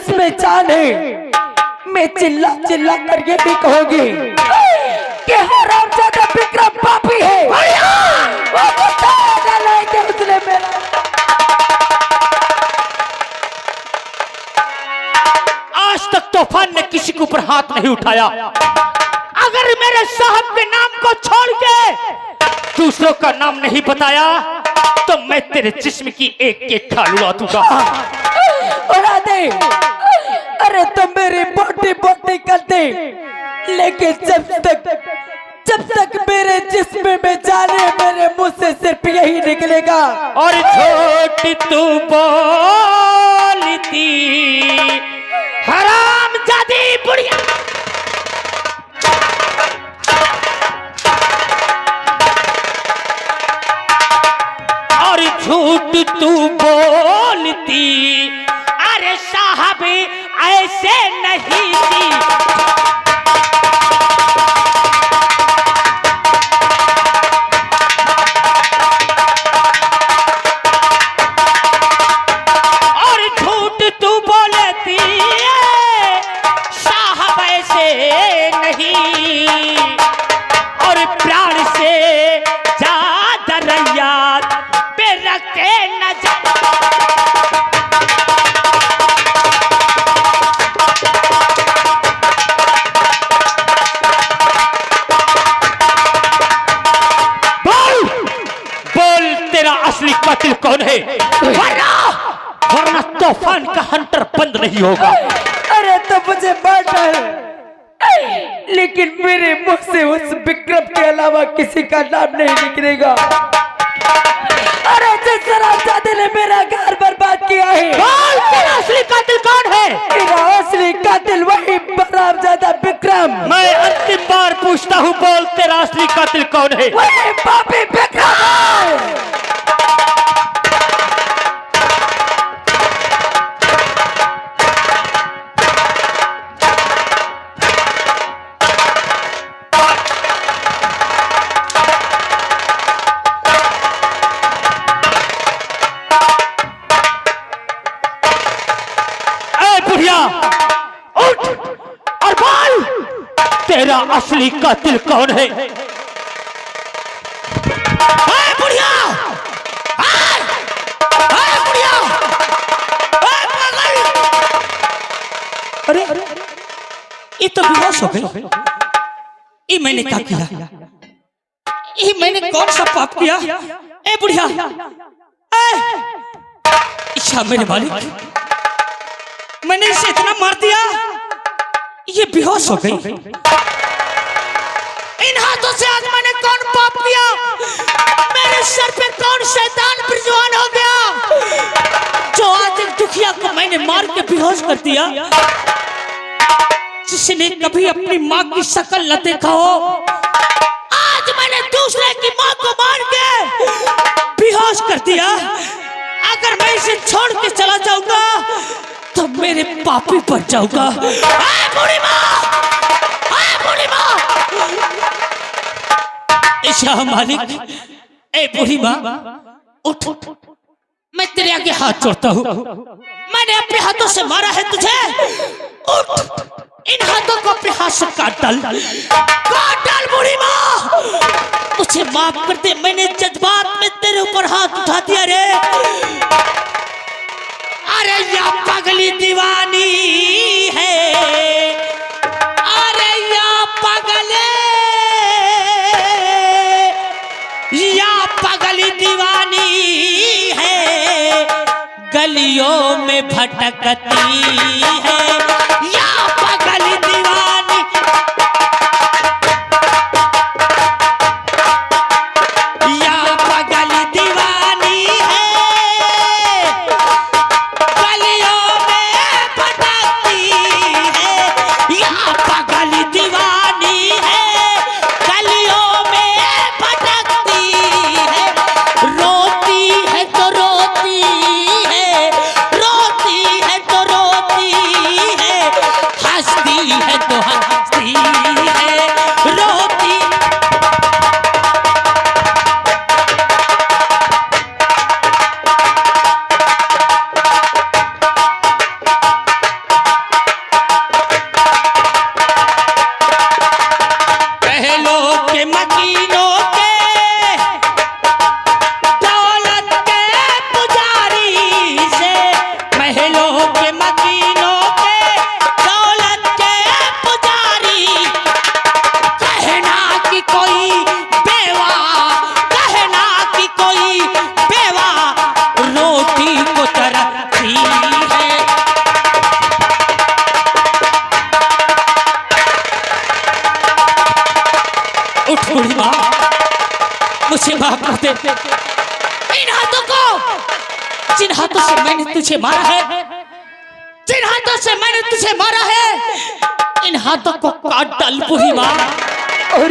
जिसमें जान है, मैं चिल्ला चिल्ला कर ये भी कहूंगी कि हरामजादा विक्रम पापी है। वो कुत्ता डालेंगे उसने मेरा। आज तक तूफान ने किसी के ऊपर हाथ नहीं उठाया। अगर मेरे साहब के नाम को छोड़ के दूसरों का नाम नहीं बताया तो मैं तेरे जिस्म की एक खाल उड़ा दूंगा। उड़ा दे। अरे तुम मेरी बोटी बोटी कर दे, लेकिन जब तक मेरे जिस्म में जाने मेरे मुंह से सिर्फ यही निकलेगा। और झूठ तू बोलती हरामजादी बुढ़िया। और झूठ तू बोलती अरे साहब ऐसे नहीं थी। और झूठ तू बोलती साहब ऐसे नहीं। और प्राण से ज्यादा रैयत पे रखे नजर। असली कातिल कौन है? वरना तूफान का हंटर बंद नहीं होगा। अरे तो मुझे मारना है, लेकिन मेरे मुंह से उस विक्रम के अलावा किसी का नाम नहीं निकलेगा। अरे जिस हरामजादे ने मेरा घर बर्बाद किया है, बोल तेरा असली कातिल कौन है? मेरा असली कातिल वही हरामजादा विक्रम। मैं अंतिम बार पूछता हूँ, बोल तेरा असली कातिल कौन है? वही पापी विक्रम। उठ और बोल तेरा असली कातिल कौन है? बुढ़िया, बुढ़िया, अरे ये तो बेहोश हो गई। ये मैंने क्या किया? ये मैंने कौन सा पाप किया? ए बुढ़िया, इच्छा मेरे मालिक, मैंने इसे इतना मार दिया ये बेहोश हो गई। इन हाथों से आज मैंने कौन पाप किया? मेरे सर पे कौन शैतान प्रज्वल हो गया जो आज एक दुखिया को मैंने मार के बेहोश कर दिया, जिसने कभी अपनी माँ की शक्ल न देखा हो। आज मैंने दूसरे की माँ को मार के बेहोश कर दिया। अगर मैं इसे छोड़ के चला जाऊंगा तो मेरे पापी पर जाऊंगा। बूढ़ी माँ, बूढ़ी माँ, ईशा मालिक, ए बूढ़ी माँ उठ, मैं तेरे आगे हाथ जोड़ता हूँ। मैंने अपने हाथों से मारा है तुझे, उठ, इन हाथों को अपने हाथ से काट डाल, काट डाल बूढ़ी माँ। मुझे माफ कर दे, मैंने जज्बात में तेरे ऊपर हाथ उठा दिया रे। अरे या पगली दीवानी है, अरे या पगले, या पगली दीवानी है, गलियों में भटकती है, या पगली दीवानी। या पगली दीवानी है, रोती है तो रोती है, के मकीनों के दौलत के पुजारी, कहना कि कोई बेवा, कहना कि कोई बेवा रोटी को तरसती है। उठ बूढ़ी माँ, मुझे माफ कर दे। इन हाथों को, जिन हाथों से मैंने तुझे मारा है, जिन हाथों से मैंने तुझे मारा है, इन हाथों को काट डाल बूढ़ी माँ। और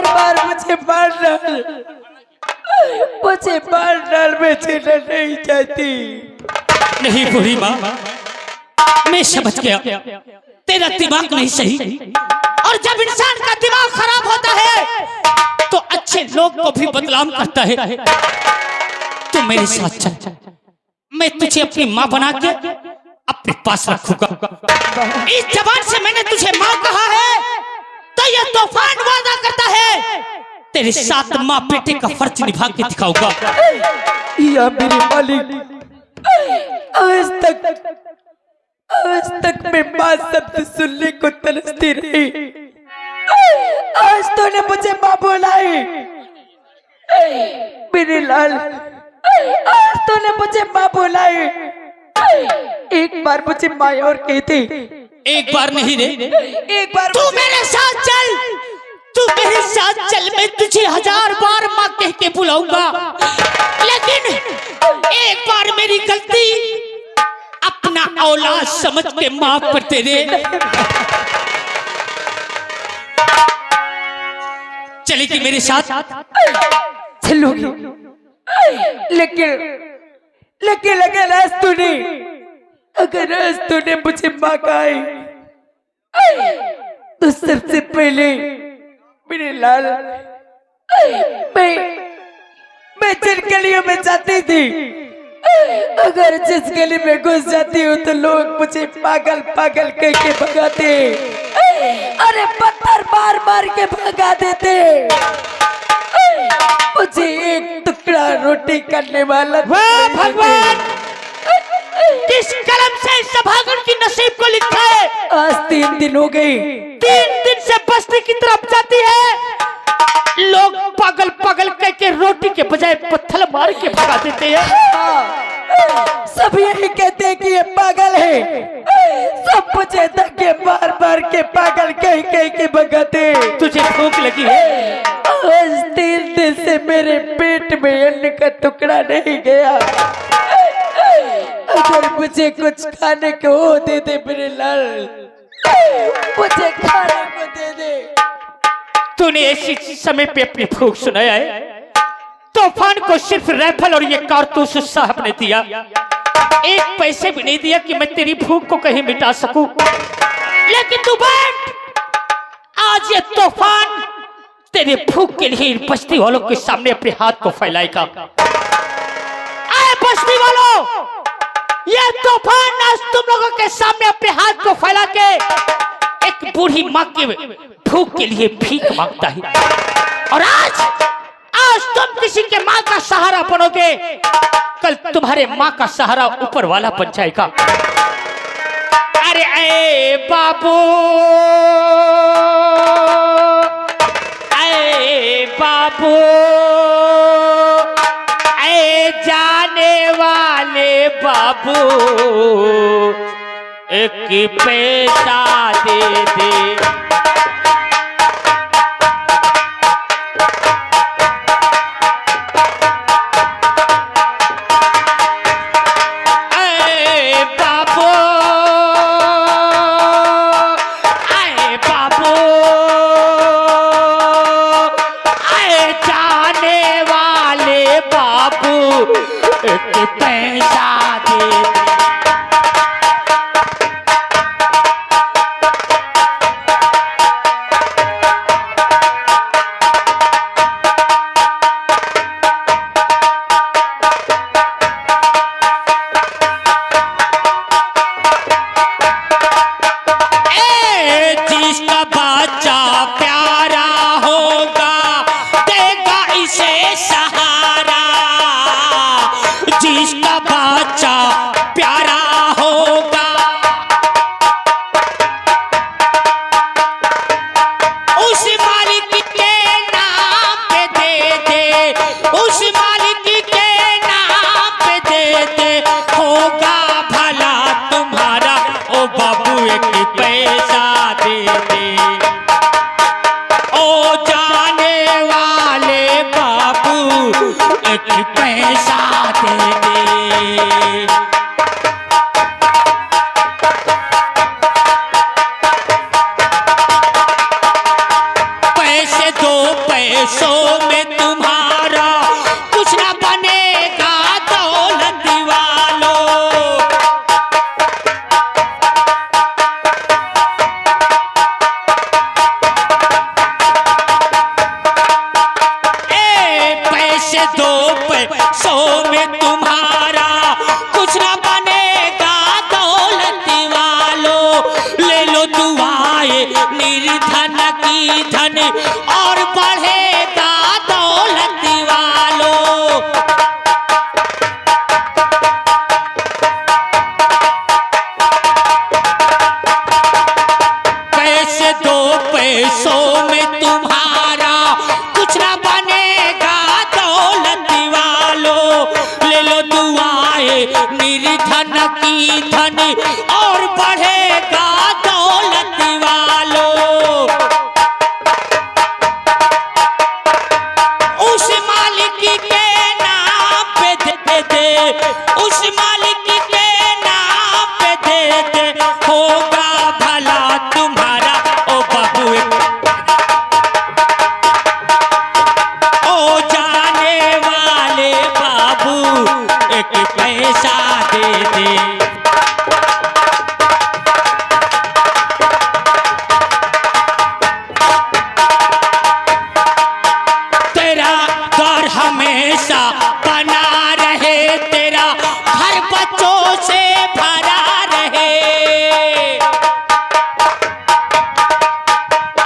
बार मुझे मार डाल, मुझे मार डाल, मैं जीना नहीं चाहती। नहीं बूढ़ी माँ, मैं समझ गया तेरा दिमाग नहीं सही, और जब इंसान का दिमाग खराब होता है तो अच्छे लोग को भी बदनाम करता है। तू मेरे साथ चल, मैं तुझे अपनी माँ बना के अपने पास रखूंगा। इस जबान से मैंने तुझे माँ कहा है, तो यह तूफान वादा करता है तेरे साथ माँ बेटे का फर्ज निभा के दिखाऊंगा। या मेरे मालिक, आज तक मैं माँ शब्द सुनने को तरसती रही, आज तूने मुझे माँ बुलाई। मेरे लाल, आज तूने मुझे माँ बुलाई। एक बार मुझे माँ और कहती। एक बार नहीं रे, एक बार तू मेरे साथ चल, तू मेरे साथ चल, मैं तुझे 1000 बार माँ कह के बुलाऊंगा, लेकिन एक बार मेरी गलती अपना औलाद समझ के माफ कर दे। चलेगी मेरे साथ? चलूंगी, लेकिन अगर आज तूने मुझे माँ कहा तो सबसे पहले मेरे लाल, मैं जिन गलियों में जाती थी, अगर जिस गली में घुस जाती हूँ तो लोग मुझे पागल पागल कह के भगाते, अरे पत्थर मार मार के भगा देते। मुझे एक टुकड़ा रोटी करने वाला भगवान किस कलम से सभागन की नसीब को लिखा है? आज 3 दिन हो गए, 3 दिन से बस्ती की तरफ जाती है, लोग पागल पागल कह के रोटी के बजाय पत्थर मार के भगा देते हैं। सब यही कहते हैं कि ये पागल है, सब मुझे धक्के मार मार के पागल कह कह के भगाते। तुझे भूख लगी है? आज 3 दिन से मेरे पेट में अन्न का टुकड़ा नहीं गया, अगर मुझे कुछ खाने को दे दे मेरे लाल, मुझे खाने को दे दे। तूने ऐसी समय पे अपनी भूख सुनाया है? तूफान को सिर्फ राइफल और ये कारतूस साहब ने दिया, एक पैसे भी नहीं दिया कि मैं तेरी भूख को कहीं मिटा सकूं। लेकिन तू बैठ, आज ये तूफान तेरे भूख के लिए बस्ती वालों के सामने अपने हाथ को फैलाएगा। आए बस्ती वालों, ये तूफान आज तुम लोगों के सामने अपने हाथ को फैला के एक बूढ़ी माँ के भूख के लिए भीख मांगता है, और आज तुम किसी के माँ का सहारा बनोगे, कल तुम्हारे माँ का सहारा ऊपर वाला बन जाएगा। अरे ए बाबू, ए बाबू, ए जाने वाले बाबू, एक पैसा दे दे। की धन और बढ़ेगा दौलत वालों। उस मालिक के नाम पे दे दे, उस मालिक के नाम पे दे दे, होगा भला तुम्हारा ओ बाबू। ओ जाने वाले बाबू एक पैसा दे दे। तेरा घर हमेशा बना रहे, तेरा घर बच्चों से भरा रहे।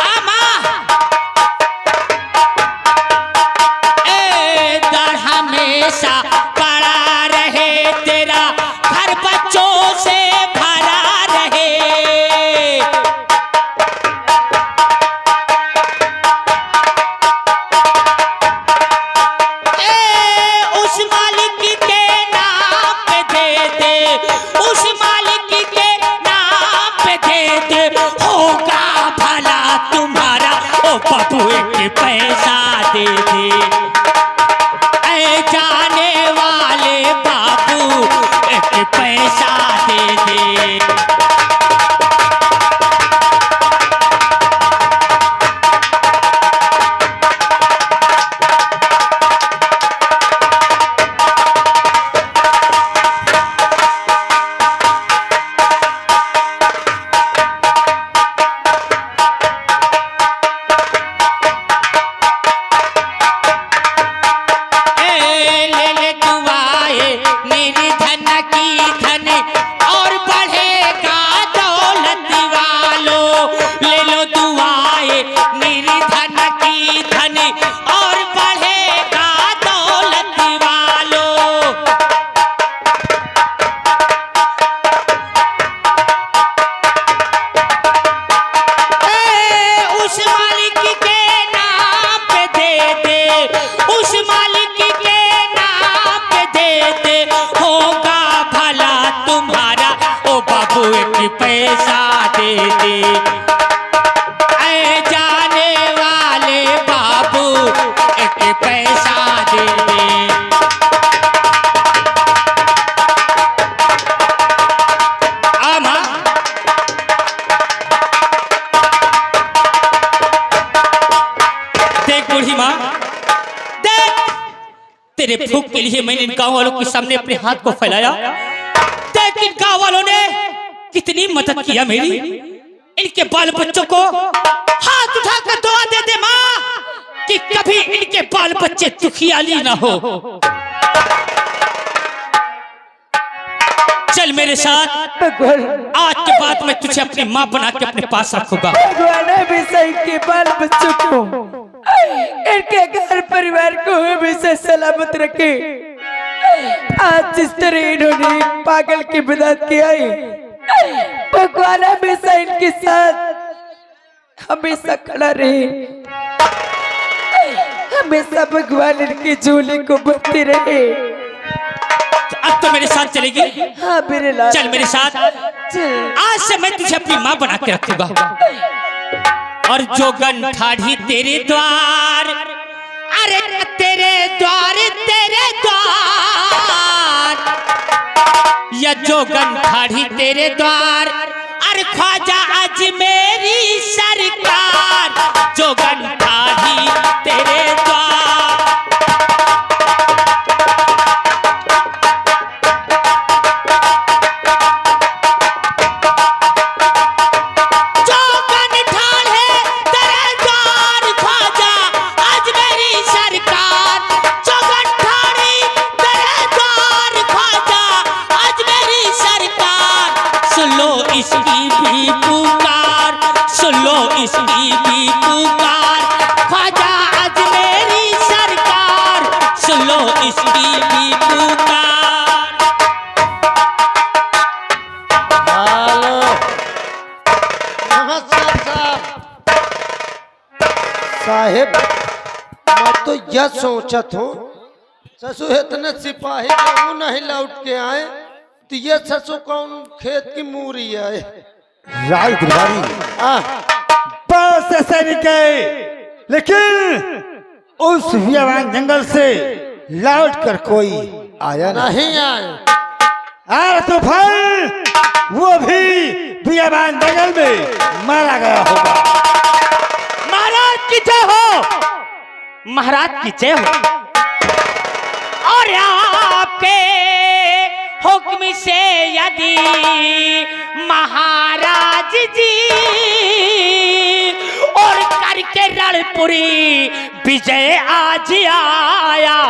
आमा ए दर हमेशा बड़ा रहे, तेरा घर बच्चों से भरा रहे। उस मालिक के नाम पे दे दे, उस मालिक के नाम पे दे दे, होगा भला तुम्हारा ओ बाबू एक पैसा दे दे। ऐ जाने वाले बाबू एक पैसा दे दे। ले ले दुआए मेरी धन की धन और बढ़ेगा दौलत वालों। ले लो दुआए मेरी धन की धन और बढ़ेगा दौलत वालों। उस मालिक के नाम पे दे दे, उस मालिक के नाम पे दे दे, होगा भला तुम्हारा ओ बाबू एक पैसा दे दे। ऐ जाने वाले बाबू एक पैसा दे दे। आमा देख बूढ़ी माँ, देख तेरे भूख के लिए मैंने इन गाँव वालों के सामने अपने हाथ को फैलाया। देख इन गाँव वालों ने कितनी मदद किया मेरी। इनके बाल बच्चों को हाथ उठाकर दुआ दे दे माँ कि कभी इनके बाल बच्चे दुखियाली ना हो। चल मेरे साथ, भगवान आज के बाद मैं तुझे अपनी माँ बना के अपने पास रखूंगा। भगवान हमेशा इनके बाल बच्चों को, इनके घर परिवार को हमेशा सलामत रखे। आज जिस तरह इन्होंने एक पागल की मदद किया है, भगवान हमेशा इनके साथ हमेशा खड़ा रहे। हमेशा भगवान इनकी झोली को भरते रहे। अब तो मेरे साथ चलेगी? हाँ मेरे लाल, चल मेरे साथ। चल। आज से मैं तुझे अपनी माँ बना के रखूंगा। और जोगन ठाढ़ी तेरे द्वार, अरे तेरे द्वार, तेरे द्वार, या जोगन ठाढ़ी तेरे द्वार, अरे ख्वाजा अजमेरी सरकार, जोगन ठाढ़ी तेरे द्वार। इसकी भी पुकार, सुन लो इसकी भी पुकार, ख्वाजा अजमेरी सरकार, सुन लो इसकी भी पुकार। हेलो, नमस्कार साहब, मैं तो यह सोचत हूँ ससुर इतने सिपाही क्यों नहीं लौट के आए, तिये ससु कौन खेत की मूरी है? राय दरबारी आ, बस ऐसे निकले, लेकिन उस वीरवान जंगल से लौट कर कोई आया नहीं आए। और तूफान वो भी वीरवान जंगल में मारा गया होगा। महाराज की जय हो, महाराज की जय हो। और आपके हुक्म से यदि महाराज जी और करके रणपुरी विजय आज आया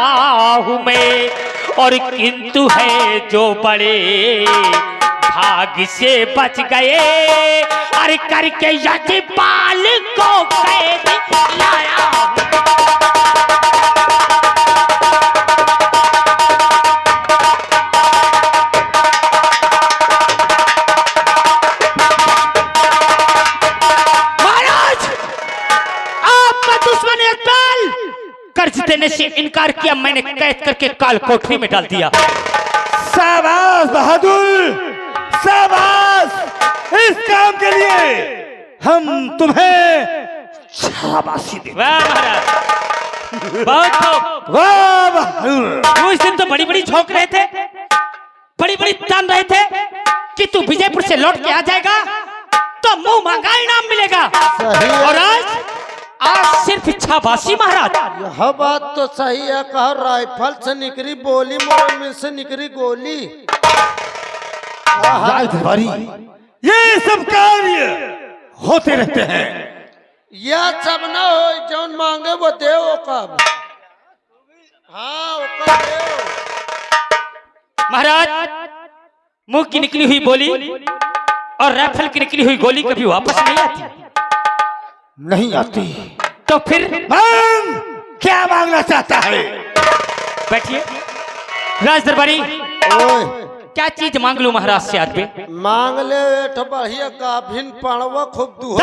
हूँ मैं, और किंतु है जो बड़े भाग्य से बच गए, और करके यजपाल को कैद लाया। महाराज, आपका दुश्मन यजपाल कर्ज देने से इनकार किया, मैंने कैद करके काल कोठरी में डाल दिया। शाबाश बहादुर, शाबाश। इस काम के लिए हम तुम्हें शाबाशी देते। वाह महाराज, बहुत खूब। वाह बहादुर। वो इस दिन तो बड़ी बड़ी झोंक रहे थे, बड़ी बड़ी तान रहे थे कि तू विजयपुर से लौट के आ जाएगा तो मुंह मांगा इनाम मिलेगा। सही है। और आज सिर्फ इच्छावासी महाराज। यह बात तो सही है। कहा राइफल से निकली बोली, मोर में से निकली गोली। राय दरबारी, ये सब कार्य होते रहते हैं। यह सब न हो, जौन मांगे वो दे कब। हाँ ओका देव। महाराज, मुंह की निकली हुई बोली और राइफल की निकली हुई गोली कभी वापस नहीं आती। नहीं आती तो फिर मांग, क्या मांगना चाहता है? बैठिए। राज दरबारी, ओए क्या चीज मांग लूं महाराज से आज पे? मांग ले एठ बढ़िया गाभिन पड़वा खूब दूह।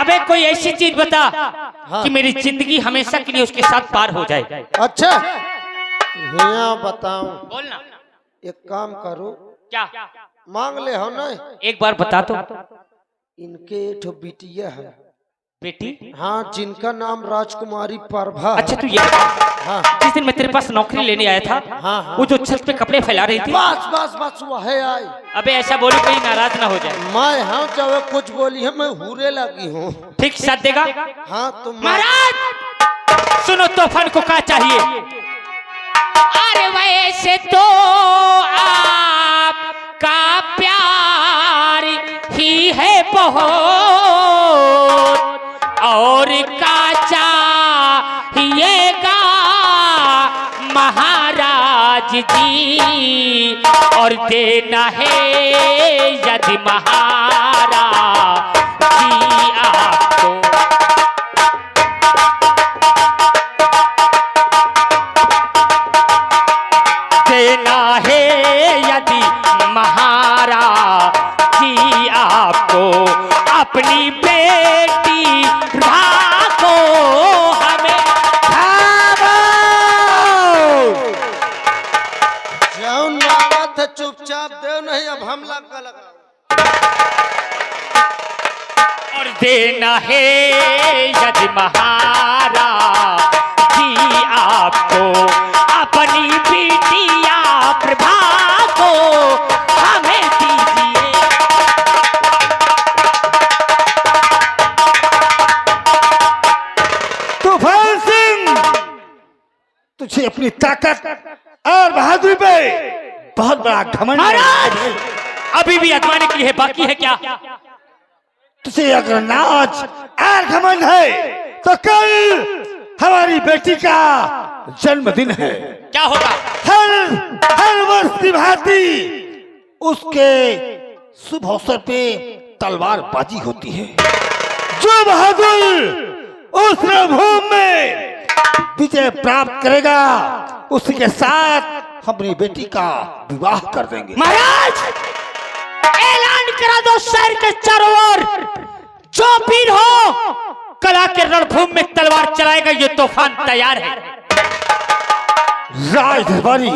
अबे कोई ऐसी चीज बता हाँ। कि मेरी जिंदगी हमेशा के लिए उसके साथ पार हो जाए। अच्छा यहाँ बताऊं, बोलना। एक काम करो, क्या? मांग ले हो ना। एक बार बता तो। इनके एठो बिटिया है। बेटी? हाँ, जिनका नाम राजकुमारी प्रभा। अच्छा तू ये बता, हाँ जिस दिन मैं तेरे पास नौकरी लेने आया था, हाँ। वो जो छत पे कपड़े फैला रही थी, बस बस बस वह आई। अबे ऐसा बोलो कहीं नाराज ना हो जाए। मैं हाँ जब कुछ बोली है मैं हुरे लगी हूँ। ठीक साथ देगा? हाँ तुम महाराज सुनो, तूफान को क्या चाहिए? अरे वैसे तो आपका प्यार ही है बहुत, और का चाहिएगा महाराज जी, और देना है यदि महाराज जी आपको। देना है यदि महाराज जी आपको, अपनी बेटी प्रभा को हमें। जौन मांगा था चुपचाप दे, नहीं अब हमला का लगा। और देना है यदि महाराज जी आपको, अपनी बेटिया प्रभा को हमें दीजिए। तूफान सिंह, तुझे अपनी ताकत और बहादुरी पे बहुत बड़ा घमंड है। महाराज अभी भी आजमाने के लिए बाकी है क्या? तुझे अगर नाच और घमंड है तो कल हमारी बेटी का जन्मदिन है। क्या होगा? हर वर्ष की भांति उसके शुभ अवसर पे तलवारबाजी होती है। जो बहादुर उस रणभूमि में विजय प्राप्त करेगा, उसी के साथ अपनी बेटी का विवाह कर देंगे। महाराज ऐलान करा दो शहर के चारों ओर, जो वीर हो कला के रणभूमि में तलवार चलाएगा, ये तूफान तैयार है। राज दरबारी,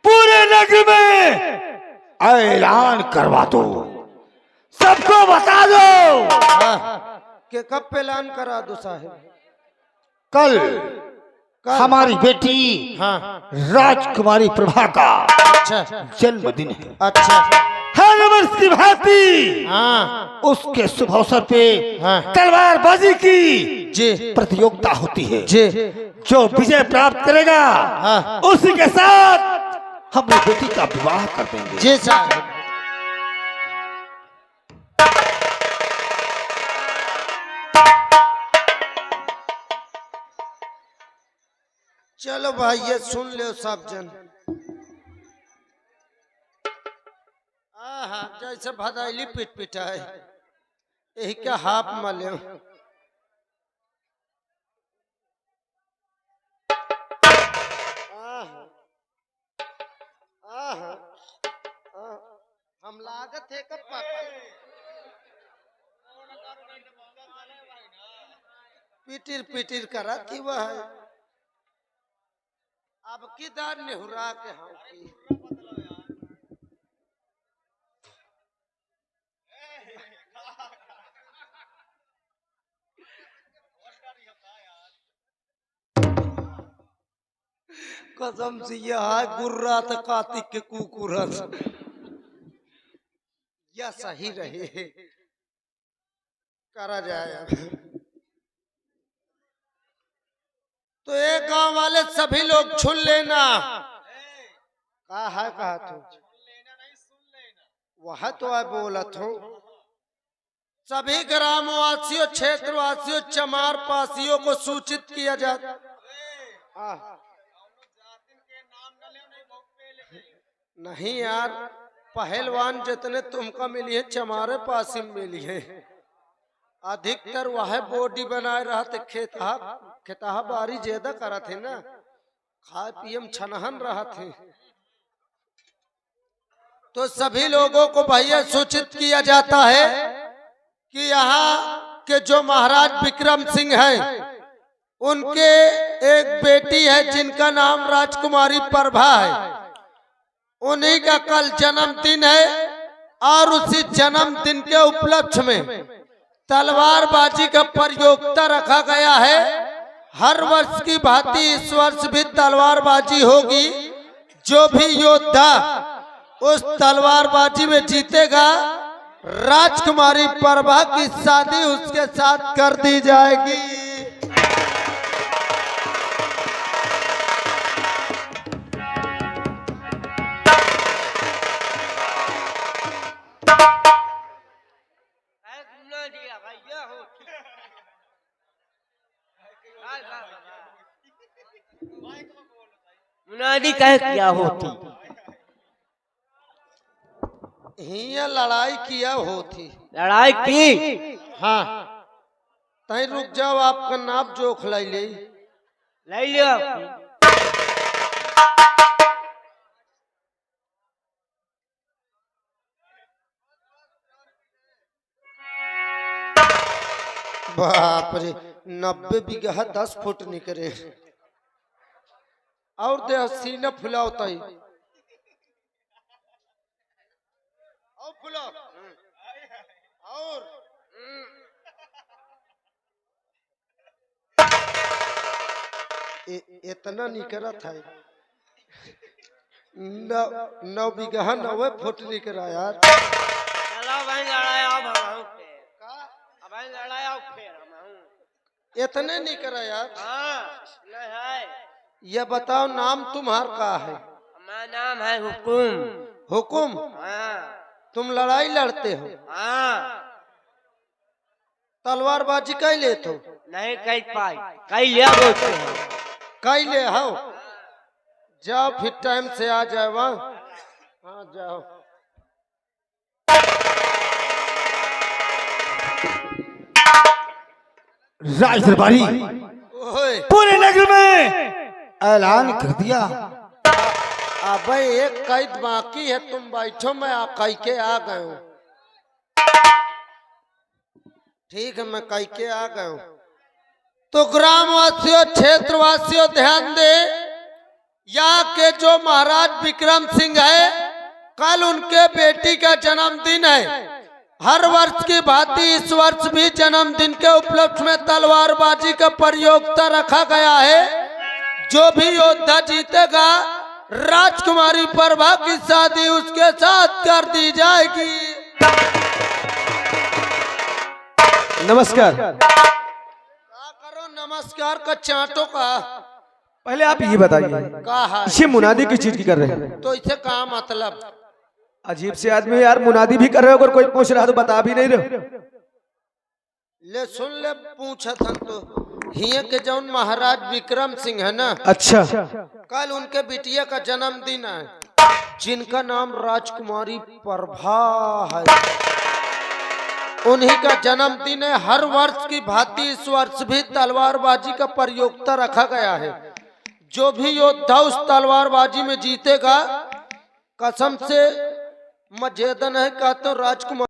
पूरे नगर में ऐलान करवा दो, सबको बता दो कि कब पे ऐलान करा दो साहब? कल हमारी बेटी हाँ राजकुमारी प्रभा का अच्छा जन्मदिन है। अच्छा हर वर्ष की भांति हाँ उसके शुभ अवसर पे हाँ। तलवारबाजी की जी प्रतियोगिता होती है। जी जो विजय प्राप्त करेगा हाँ। उसी के साथ हम बेटी का विवाह कर देंगे। जी साहब। चलो भाई ये सुन लो सब जन। हाँ जैसे भदाइली पिट पिटाए यही क्या हाफ मले। हम लागत है कब पिटिर पिटिर करा थी वह अब किधर नेहुरा के हम की कसम से यह गुर्रा था कार्तिक के कुकुरत या सही रहे करा जाए। तो एक गांव वाले सभी लोग छुन लेना। कहा है कहा तू वह तो है बोला थो। सभी ग्रामवासियों क्षेत्रवासियों चमार पासियों को सूचित किया जाता। नहीं यार पहलवान जितने तुमका मिली है चमारे पास ही मिली है। अधिकतर वह बॉडी बनाए रहा थे खेता बारी ज्यादा करा थे ना खाए पियम छनहन रहा थे। तो सभी लोगों को भैया सूचित किया जाता है कि यहाँ के जो महाराज विक्रम सिंह हैं उनके एक बेटी है जिनका नाम राजकुमारी प्रभा है। उन्हीं का कल जन्मदिन है और उसी जन्मदिन के उपलक्ष्य में तलवारबाजी का प्रतियोगिता रखा गया है। हर वर्ष की भांति इस वर्ष भी तलवारबाजी होगी। जो भी योद्धा उस तलवारबाजी में जीतेगा राजकुमारी प्रभा की शादी उसके साथ कर दी जाएगी। मुनादी कह क्या होती हिया लड़ाई किया होती। लड़ाई की हाँ तई रुक जाओ आपका नाप जोख लाई ले लियो। बाप रे 90 बीघा 10 फुट निकले और दे सीना फुलाओ तई और फुलाओ और इतना निकला था 9 बीघा 9 फुट निकला यार। चलो भाई लड़ाई आओ भगाओ अब भाई लड़ाई आओ फिर हम इतने निकला यार। हां नहीं है। ये बताओ नाम तुम्हार का है? हमारा नाम है हुकुम। हुकुम हाँ तुम लड़ाई लड़ते हो? हाँ तलवारबाजी कई लेते हो? नहीं कह पाई कई लिया बोलते हैं कई ले हो। जाओ फिर टाइम से आ जाए वहाँ। हाँ जाओ। राज दरबारी ओए पूरे नगर में ऐलान कर दिया। अबे एक कैद बाकी है तुम बैठो मैं कई के आ गए हूँ। ठीक है मैं कई के आ गए हूँ। तो ग्रामवासियों क्षेत्रवासियों ध्यान दे यहाँ के जो महाराज विक्रम सिंह है, कल उनके बेटी का जन्मदिन है। हर वर्ष की भांति इस वर्ष भी जन्मदिन के उपलक्ष्य में तलवारबाजी का प्रतियोगिता रखा गया है। जो भी योद्धा जीतेगा राजकुमारी प्रभा की शादी उसके साथ कर दी जाएगी। नमस्कार। करो नमस्कार का चाटो का। पहले आप ये बताइए, का है ये मुनादी किस चीज की कर रहे हैं? तो इसे कहा मतलब? अजीब से आदमी है यार, मुनादी भी कर रहे हो अगर कोई पूछ रहा तो बता भी नहीं रहे। ले सुन ले, पूछा था तो हिये के जौन महाराज विक्रम सिंह है ना, अच्छा, कल उनके बिटिया का जन्मदिन है, जिनका नाम राजकुमारी प्रभा है। उन्हीं का जन्मदिन है। हर वर्ष की भांति इस वर्ष भी तलवारबाजी का प्रतियोगिता रखा गया है। जो भी योद्धा उस तलवारबाजी में जीतेगा, कसम से मजेदन है कहते राजकुमार